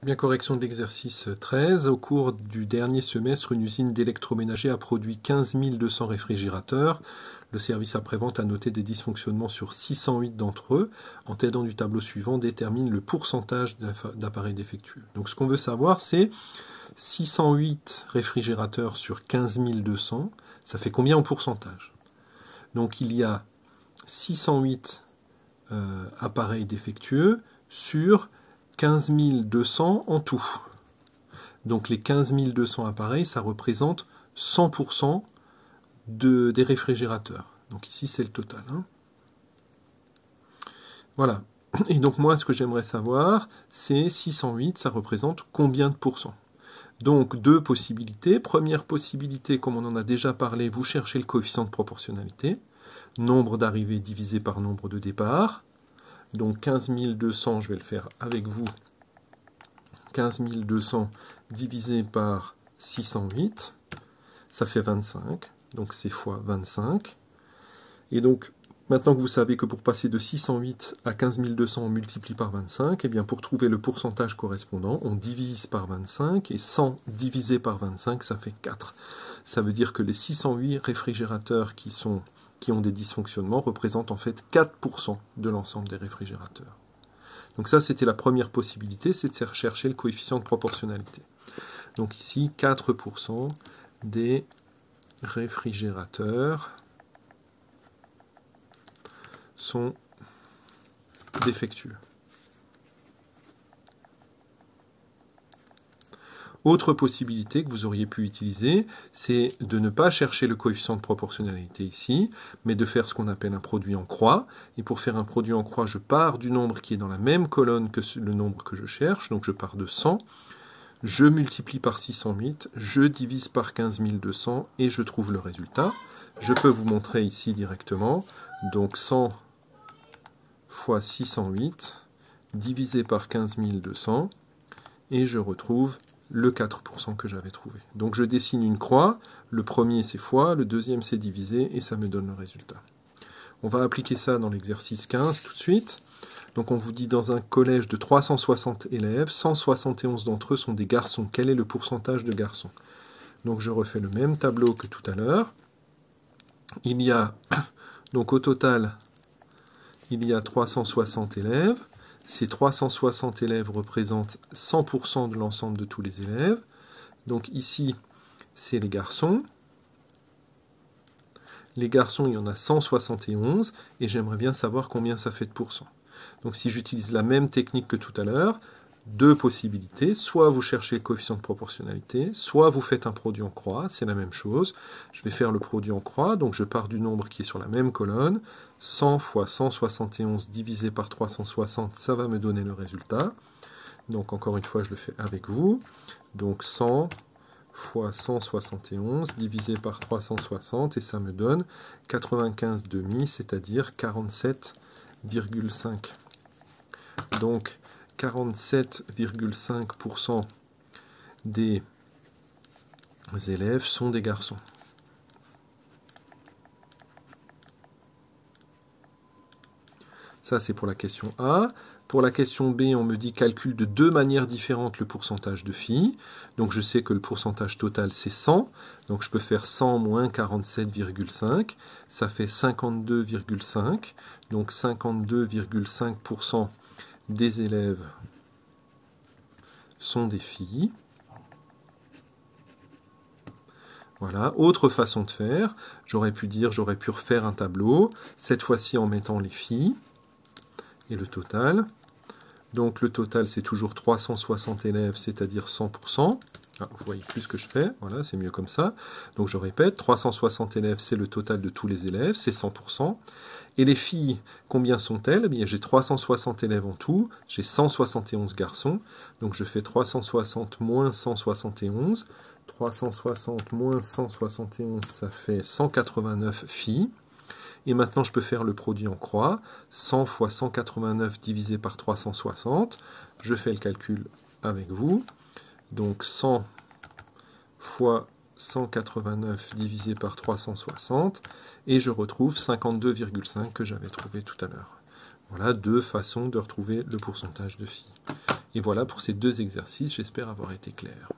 Bien, correction de l'exercice 13. Au cours du dernier semestre, une usine d'électroménager a produit 15 200 réfrigérateurs. Le service après-vente a noté des dysfonctionnements sur 608 d'entre eux. En t'aidant du tableau suivant, détermine le pourcentage d'appareils défectueux. Donc ce qu'on veut savoir, c'est 608 réfrigérateurs sur 15 200. Ça fait combien en pourcentage? Donc il y a 608 appareils défectueux sur 15 200 en tout. Donc les 15 200 appareils, ça représente 100% des réfrigérateurs. Donc ici, c'est le total. Voilà. Et donc moi, ce que j'aimerais savoir, c'est 608, ça représente combien de pourcents? Donc deux possibilités. Première possibilité, comme on en a déjà parlé, vous cherchez le coefficient de proportionnalité. Nombre d'arrivées divisé par nombre de départs. Donc 15 200, je vais le faire avec vous. 15 200 divisé par 608, ça fait 25. Donc c'est fois 25. Et donc, maintenant que vous savez que pour passer de 608 à 15 200, on multiplie par 25, et bien pour trouver le pourcentage correspondant, on divise par 25, et 100 divisé par 25, ça fait 4. Ça veut dire que les 608 réfrigérateurs qui ont des dysfonctionnements représentent en fait 4% de l'ensemble des réfrigérateurs. Donc ça, c'était la première possibilité, c'est de chercher le coefficient de proportionnalité. Donc ici, 4% des réfrigérateurs sont défectueux. Autre possibilité que vous auriez pu utiliser, c'est de ne pas chercher le coefficient de proportionnalité ici, mais de faire ce qu'on appelle un produit en croix. Et pour faire un produit en croix, je pars du nombre qui est dans la même colonne que le nombre que je cherche, donc je pars de 100, je multiplie par 608, je divise par 15 200 et je trouve le résultat. Je peux vous montrer ici directement, donc 100 fois 608 divisé par 15 200 et je retrouve le 4% que j'avais trouvé. Donc je dessine une croix, le premier c'est fois, le deuxième c'est divisé, et ça me donne le résultat. On va appliquer ça dans l'exercice 15 tout de suite. Donc on vous dit dans un collège de 360 élèves, 171 d'entre eux sont des garçons. Quel est le pourcentage de garçons? Donc je refais le même tableau que tout à l'heure. Il y a, donc au total, il y a 360 élèves. Ces 360 élèves représentent 100% de l'ensemble de tous les élèves. Donc ici, c'est les garçons. Les garçons, il y en a 171, et j'aimerais bien savoir combien ça fait de pourcents. Donc si j'utilise la même technique que tout à l'heure, deux possibilités. Soit vous cherchez le coefficient de proportionnalité, soit vous faites un produit en croix, c'est la même chose. Je vais faire le produit en croix, donc je pars du nombre qui est sur la même colonne. 100 fois 171 divisé par 360, ça va me donner le résultat. Donc encore une fois, je le fais avec vous. Donc 100 fois 171 divisé par 360, et ça me donne 95,5, c'est-à-dire 47,5. Donc 47,5% des élèves sont des garçons. Ça, c'est pour la question A. Pour la question B, on me dit calcule de deux manières différentes le pourcentage de filles. Donc je sais que le pourcentage total, c'est 100. Donc je peux faire 100 moins 47,5. Ça fait 52,5. Donc 52,5% des élèves sont des filles. Voilà, autre façon de faire, j'aurais pu refaire un tableau, cette fois-ci en mettant les filles et le total. Donc le total, c'est toujours 360 élèves, c'est-à-dire 100%. Ah, vous voyez plus ce que je fais, voilà, c'est mieux comme ça. Donc je répète, 360 élèves, c'est le total de tous les élèves, c'est 100%. Et les filles, combien sont-elles? Eh bien, j'ai 360 élèves en tout, j'ai 171 garçons. Donc je fais 360 moins 171. 360 moins 171, ça fait 189 filles. Et maintenant, je peux faire le produit en croix. 100 fois 189 divisé par 360. Je fais le calcul avec vous. Donc 100 fois 189 divisé par 360. Et je retrouve 52,5 que j'avais trouvé tout à l'heure. Voilà deux façons de retrouver le pourcentage de filles. Et voilà pour ces deux exercices, j'espère avoir été clair.